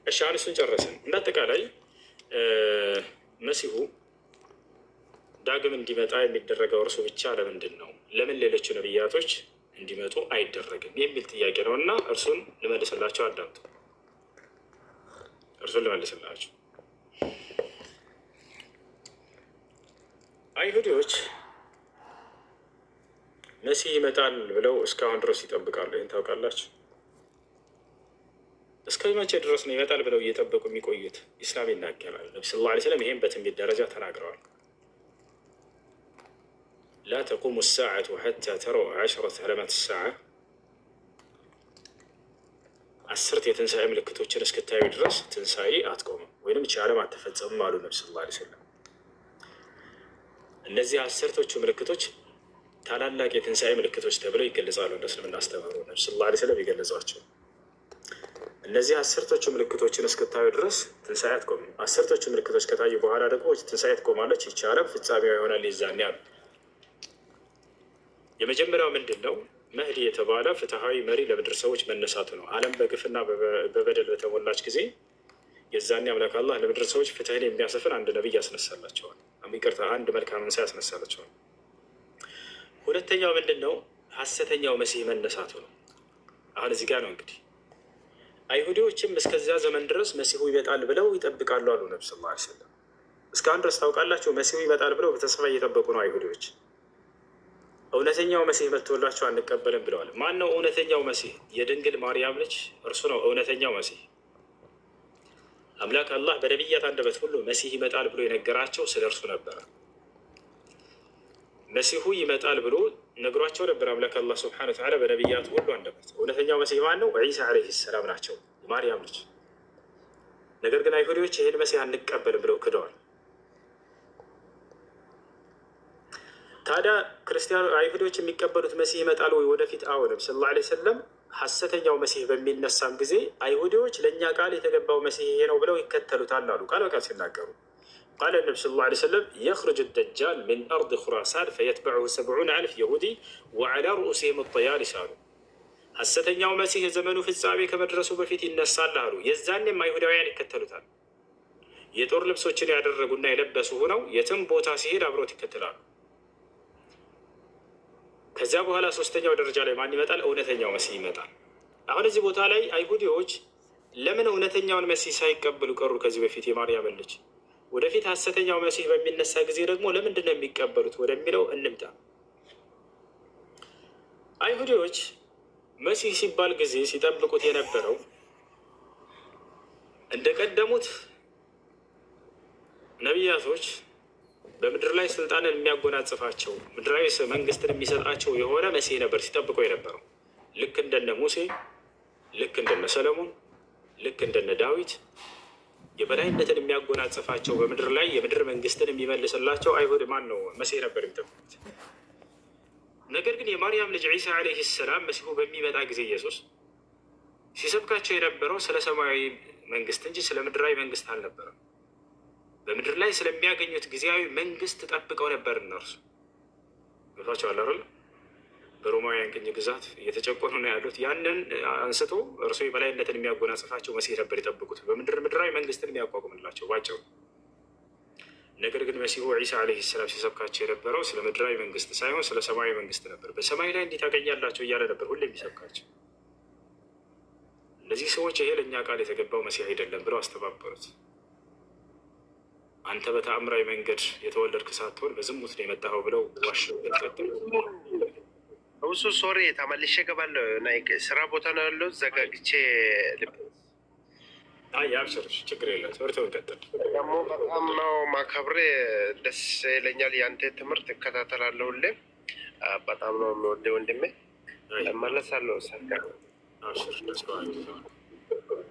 እሺ አሁን እሱን ጨረስን። እንዳጠቃላይ መሲሁ ዳግም እንዲመጣ የሚደረገው እርሱ ብቻ ለምንድን ነው? ለምን ሌሎቹ ነቢያቶች እንዲመጡ አይደረግም የሚል ጥያቄ ነው እና እርሱን ልመልስላቸው። አዳምጡ። እርሱን ልመልስላቸው። አይሁዶች መሲህ ይመጣል ብለው እስካሁን ድረስ ይጠብቃሉ። ይህን ታውቃላችሁ? እስከ መቼ ድረስ ነው ይመጣል ብለው እየጠበቁ የሚቆዩት? ኢስላም ይናገራል። ነቢ ስ ላ ስለም ይሄን በትንቢት ደረጃ ተናግረዋል። ላ ተቁሙ ሳዓቱ ሐታ ተረው ዐሽረት ዓለማት ሰዓ፣ 10 የትንሣኤ ምልክቶችን እስክታዩ ድረስ ትንሣኤ አትቆምም ወይም ይህች ዓለም አትፈጸምም አሉ ነቢ ስ ላ ስለም። እነዚህ 10ቶቹ ምልክቶች ታላላቅ የትንሣኤ ምልክቶች ተብለው ይገለጻሉ። እንደ እስልምና አስተምህሮ ነቢ ስ ላ ስለም የገለጿቸው እነዚህ 10ቶቹ ምልክቶችን እስክታዩ ድረስ ትንሣኤ አትቆምም። 10ቶቹ ምልክቶች ከታዩ በኋላ ደግሞ ትንሣኤ ትቆማለች፣ ይህች ዓለም ፍጻሜዋ ይሆናል የዛኔ አሉ። የመጀመሪያው ምንድን ነው? መህዲ የተባለ ፍትሐዊ መሪ ለምድር ሰዎች መነሳቱ ነው። ዓለም በግፍና በበደል በተሞላች ጊዜ የዛኔ አምላክ አላህ ለምድር ሰዎች ፍትህን የሚያሰፍን አንድ ነቢይ ያስነሳላቸዋል። ይቅርታ፣ አንድ መልካም እንስሳ ያስነሳላቸዋል። ሁለተኛው ምንድን ነው? ሐሰተኛው መሲህ መነሳቱ ነው። አሁን እዚህ ጋር ነው እንግዲህ አይሁዲዎችም እስከዚያ ዘመን ድረስ መሲሁ ይመጣል ብለው ይጠብቃሉ አሉ ነቢ ስ ላ ስለም። እስካሁን ድረስ ታውቃላችሁ፣ መሲሁ ይመጣል ብለው በተስፋ እየጠበቁ ነው አይሁዲዎች። እውነተኛው መሲህ መጥቶላቸው አንቀበልም ብለዋል። ማን ነው እውነተኛው መሲህ? የድንግል ማርያም ልጅ እርሱ ነው እውነተኛው መሲህ። አምላክ አላህ በነቢያት አንደበት ሁሉ መሲህ ይመጣል ብሎ የነገራቸው ስለ እርሱ ነበረ። መሲሁ ይመጣል ብሎ ነግሯቸው ነበር አምላክ አላህ ሱብሓነሁ ወተዓላ በነቢያት ሁሉ አንደበት። እውነተኛው መሲህ ማን ነው? ዒሳ ዓለይሂ ሰላም ናቸው፣ የማርያም ልጅ። ነገር ግን አይሁዲዎች ይህን መሲህ አንቀበልም ብለው ክደዋል። ታዲያ ክርስቲያኑ አይሁዶች የሚቀበሉት መሲህ ይመጣል ወይ ወደፊት? አዎ። ነቢ ሰለላሁ ዐለይሂ ወሰለም ሐሰተኛው መሲህ በሚነሳም ጊዜ አይሁዲዎች ለእኛ ቃል የተገባው መሲህ ይሄ ነው ብለው ይከተሉታል አሉ። ቃል በቃል ሲናገሩ ቃለ ነቢ ሰለላሁ ዐለይሂ ወሰለም የኽሩጅ ደጃል ሚን አርድ ኹራሳን ፈየትበዑሁ 70,000 የሁዲ ወዐላ ሩኡሲሂም ጠያሊስ አሉ። ሐሰተኛው መሲህ የዘመኑ ፍጻሜ ከመድረሱ በፊት ይነሳል አሉ። የዛኔም አይሁዳውያን ይከተሉታል። የጦር ልብሶችን ያደረጉና የለበሱ ሆነው የትም ቦታ ሲሄድ አብሮት ይከተላሉ። ከዚያ በኋላ ሶስተኛው ደረጃ ላይ ማን ይመጣል? እውነተኛው መሲህ ይመጣል። አሁን እዚህ ቦታ ላይ አይሁዲዎች ለምን እውነተኛውን መሲህ ሳይቀበሉ ቀሩ? ከዚህ በፊት የማርያምን ልጅ ወደፊት ሐሰተኛው መሲህ በሚነሳ ጊዜ ደግሞ ለምንድን ነው የሚቀበሉት ወደሚለው እንምጣ። አይሁዲዎች መሲህ ሲባል ጊዜ ሲጠብቁት የነበረው እንደቀደሙት ነቢያቶች በምድር ላይ ስልጣንን የሚያጎናጽፋቸው ምድራዊ መንግስትን የሚሰጣቸው የሆነ መሲህ ነበር ሲጠብቁ የነበረው። ልክ እንደነ ሙሴ፣ ልክ እንደነ ሰለሞን፣ ልክ እንደነ ዳዊት የበላይነትን የሚያጎናጽፋቸው በምድር ላይ የምድር መንግስትን የሚመልስላቸው አይሁድ ማን ነው? መሲህ ነበር የሚጠብቁት። ነገር ግን የማርያም ልጅ ዒሳ ዓለይሂ ሰላም መሲሁ በሚመጣ ጊዜ ኢየሱስ ሲሰብካቸው የነበረው ስለ ሰማያዊ መንግስት እንጂ ስለ ምድራዊ መንግስት አልነበረም። በምድር ላይ ስለሚያገኙት ጊዜያዊ መንግስት ጠብቀው ነበር። እነርሱ ገብቷቸዋል አይደል? በሮማውያን ቅኝ ግዛት እየተጨቆኑ ነው ያሉት። ያንን አንስቶ እርሱ የበላይነትን የሚያጎናጽፋቸው መሲህ ነበር የጠብቁት፣ ምድራዊ መንግስትን የሚያቋቁምላቸው ባጭሩ። ነገር ግን መሲሁ ዒሳ ዓለይሂ ሰላም ሲሰብካቸው የነበረው ስለ ምድራዊ መንግስት ሳይሆን ስለ ሰማያዊ መንግስት ነበር። በሰማይ ላይ እንዲህ ታገኛላቸው እያለ ነበር ሁሌ የሚሰብካቸው። እነዚህ ሰዎች ይሄ ለእኛ ቃል የተገባው መሲህ አይደለም ብለው አስተባበሩት። አንተ በተአምራዊ መንገድ የተወለድክ ሳትሆን በዝሙት ነው የመጣኸው ብለው ዋሽበት ቀጥሉ። እሱ ሶሪ ተመልሼ እገባለሁ። ስራ ቦታ ነው ያለው ዘጋግቼ አብሽር፣ ችግር የለም። ትምህርትህን ቀጥል። ደግሞ በጣም ነው ማከብሬ፣ ደስ ይለኛል። የአንተ ትምህርት እከታተላለሁ ሁሌ። በጣም ነው የሚወደው ወንድሜ። እመለሳለሁ ሰጋ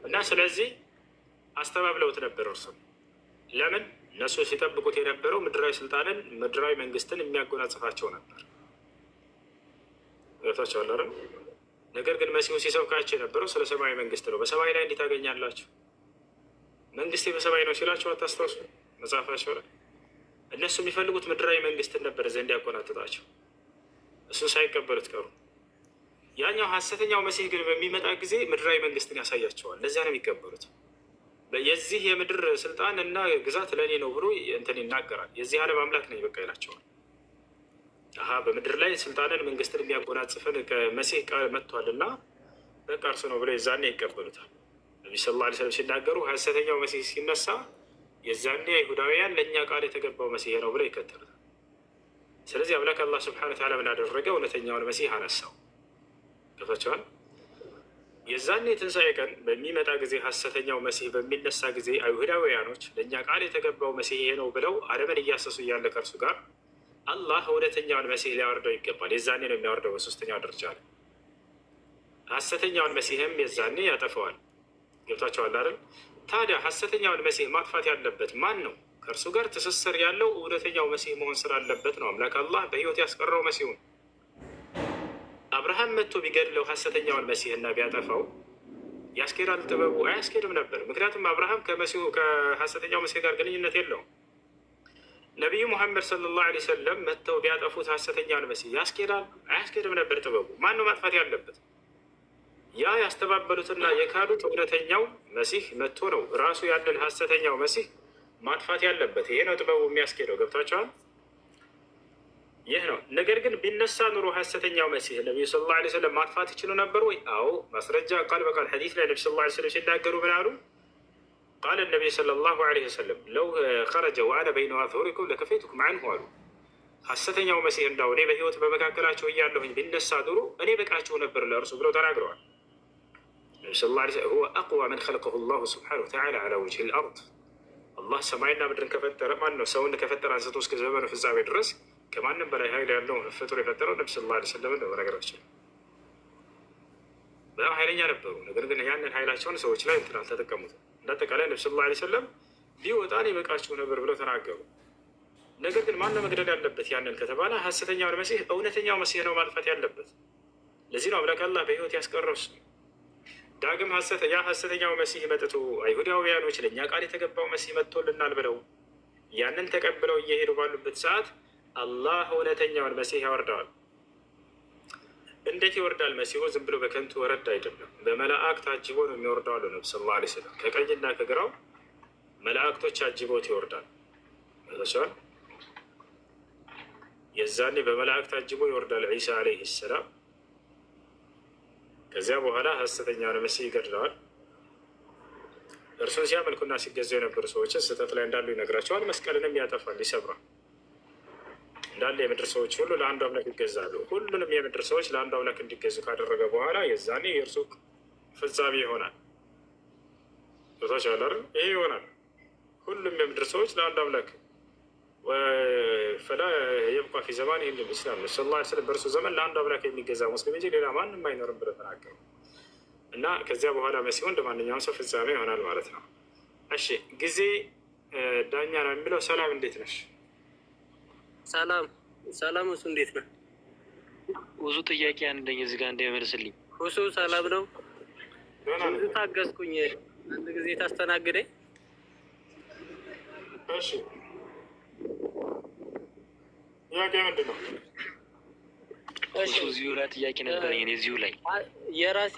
እና ስለዚህ አስተባብለውት ነበር እርሱ ለምን እነሱ ሲጠብቁት የነበረው ምድራዊ ስልጣንን ምድራዊ መንግስትን የሚያጎናጽፋቸው ነበር። ገብቷቸዋል አይደል? ነገር ግን መሲሁ ሲሰብካቸው የነበረው ስለ ሰማያዊ መንግስት ነው። በሰማይ ላይ እንዴት ታገኛላችሁ? መንግስቴ በሰማይ ነው ሲላቸው አታስታውሱ? መጽሐፋቸው ላይ እነሱ የሚፈልጉት ምድራዊ መንግስትን ነበር ዘንድ ያቆናጥጣቸው። እሱን ሳይቀበሉት ቀሩ። ያኛው ሐሰተኛው መሲህ ግን በሚመጣ ጊዜ ምድራዊ መንግስትን ያሳያቸዋል። ለዚያ ነው የሚቀበሉት። የዚህ የምድር ስልጣን እና ግዛት ለእኔ ነው ብሎ እንትን ይናገራል። የዚህ ዓለም አምላክ ነኝ በቃ ይላቸዋል። በምድር ላይ ስልጣንን መንግስትን የሚያጎናጽፈን ከመሲህ ቃል መጥቷል እና በቃ እርሱ ነው ብለው የዛኔ ይቀበሉታል። ነቢ ሰለላሁ ዐለይሂ ወሰለም ሲናገሩ ሐሰተኛው መሲህ ሲነሳ የዛኔ አይሁዳውያን ለእኛ ቃል የተገባው መሲህ ነው ብለው ይከተሉታል። ስለዚህ አምላክ አላህ ስብሐነ ወተዓላ ምን አደረገ? እውነተኛውን መሲህ አነሳው። ገብቷቸዋል። የዛኔ የትንሣኤ ቀን በሚመጣ ጊዜ ሐሰተኛው መሲህ በሚነሳ ጊዜ አይሁዳውያኖች ለእኛ ቃል የተገባው መሲህ ይሄ ነው ብለው ዓለምን እያሰሱ እያለ ከእርሱ ጋር አላህ እውነተኛውን መሲህ ሊያወርደው ይገባል። የዛኔ ነው የሚያወርደው በሶስተኛው ደረጃ ላይ። ሐሰተኛውን መሲህም የዛኔ ያጠፈዋል። ገብቷቸዋል አይደል? ታዲያ ሐሰተኛውን መሲህ ማጥፋት ያለበት ማን ነው? ከእርሱ ጋር ትስስር ያለው እውነተኛው መሲህ መሆን ስላለበት ነው አምላክ አላህ በህይወት ያስቀረው መሲሁን። አብርሃም መጥቶ ቢገድለው ሐሰተኛውን መሲህና ቢያጠፋው ያስኬዳል? ጥበቡ አያስኬድም ነበር። ምክንያቱም አብርሃም ከሐሰተኛው መሲህ ጋር ግንኙነት የለውም። ነቢዩ ሙሐመድ ሰለላሁ ዐለይሂ ወሰለም መጥተው ቢያጠፉት ሐሰተኛውን መሲህ ያስኬዳል? አያስኬድም ነበር። ጥበቡ ማን ነው ማጥፋት ያለበት? ያ ያስተባበሉትና የካዱት እውነተኛው መሲህ መጥቶ ነው ራሱ ያንን ሐሰተኛው መሲህ ማጥፋት ያለበት። ይሄ ነው ጥበቡ የሚያስኬደው። ገብቷቸዋል? ይህ ነው። ነገር ግን ቢነሳ ኑሮ ሐሰተኛው መሲህ ነቢዩ ሰለላሁ ዐለይሂ ወሰለም ማጥፋት ይችሉ ነበር ወይ? አዎ፣ ማስረጃ ቃል በቃል ሐዲስ ላይ ነቢ ሰለላሁ ዐለይሂ ወሰለም ሲናገሩ ምን አሉ? ቃለ ነቢይ ሰለላሁ ዐለይሂ ወሰለም ለው ኸረጀ ወአነ በይነ አዝሁሪኩም ለከፈይቱኩም ዐንሁ አሉ። ሐሰተኛው መሲህ እንዳው እኔ በህይወት በመካከላቸው እያለሁኝ ቢነሳ ኑሮ እኔ በቃቸው ነበር ለእርሱ ብለው ተናግረዋል። ነቢ ሰለላሁ ዐለይሂ ወሰለም ሁወ አቅዋ መን ኸለቀሁ ላሁ ሱብሓነሁ ወተዓላ ዐላ ወጅሂል አርድ። አላህ ሰማይና ምድርን ከፈጠረ ማን ነው? ሰውን ከፈጠረ አንስቶ እስከ ዘመኑ ፍጻሜ ድረስ ከማንም በላይ ኃይል ያለውን ፍጡር የፈጠረው ነቢ ሰለላሁ ዐለይሂ ወሰለም ነው። በነገራችን በጣም ኃይለኛ ነበሩ። ነገር ግን ያንን ኃይላቸውን ሰዎች ላይ እንትን አልተጠቀሙትም። እንዳጠቃላይ ነቢ ሰለላሁ ዐለይሂ ወሰለም ቢወጣ እኔ በቃችሁ ነበር ብለው ተናገሩ። ነገር ግን ማነው መግደል ያለበት? ያንን ከተባለ ሐሰተኛውን መሲህ እውነተኛው መሲህ ነው ማጥፋት ያለበት። ለዚህ ነው አምላክ አላህ በህይወት ያስቀረው እሱ። ዳግም ያ ሐሰተኛው መሲህ መጥቶ አይሁዳውያኖች ለእኛ ቃል የተገባው መሲህ መጥቶልናል ብለው ያንን ተቀብለው እየሄዱ ባሉበት ሰዓት አላህ እውነተኛውን መሲህ ያወርደዋል። እንዴት ይወርዳል? መሲሁ ዝም ብሎ በከንቱ ወረድ አይደለም። በመላእክት አጅቦ ነው የሚወርደው አሉ ነቢ ሰለላሁ ዐለይሂ ወሰለም። ከቀኝና ከግራው መላእክቶች አጅቦት ይወርዳል። ሰዋል የዛኔ በመላእክት አጅቦ ይወርዳል ዒሳ ዐለይሂ ሰላም። ከዚያ በኋላ ሐሰተኛውን መሲህ ይገድለዋል። እርሱን ሲያመልኩና ሲገዙ የነበሩ ሰዎችን ስህተት ላይ እንዳሉ ይነግራቸዋል። መስቀልንም ያጠፋል፣ ይሰብራል። እንዳለ የምድር ሰዎች ሁሉ ለአንዱ አምላክ ይገዛሉ። ሁሉንም የምድር ሰዎች ለአንዱ አምላክ እንዲገዙ ካደረገ በኋላ የዛኔ የእርሱ ፍጻሜ ይሆናል። ቦታቸዋል። ይሄ ይሆናል። ሁሉም የምድር ሰዎች ለአንዱ አምላክ ፈላ የብቃ ፊ ዘማን ይህ ኢስላም ስ ላ ስለም በእርሱ ዘመን ለአንዱ አምላክ የሚገዛ ሙስሊም እንጂ ሌላ ማንም አይኖርም ብለው ተናገሩ። እና ከዚያ በኋላ መሲሁ እንደ ማንኛውም ሰው ፍጻሜ ይሆናል ማለት ነው። እሺ፣ ጊዜ ዳኛ ነው የሚለው። ሰላም፣ እንዴት ነሽ? ሰላም እሱ እንዴት ነው? ብዙ ጥያቄ አንደኝ እዚህ ጋር እንዳይመልስልኝ። እሱ ሰላም ነው። ብዙ ታገዝኩኝ። አንድ ጊዜ ታስተናግደኝ። እሺ፣ ጥያቄ ምንድን ነው? እዚሁ ላይ ጥያቄ ነበረኝ። እዚሁ ላይ የራሴ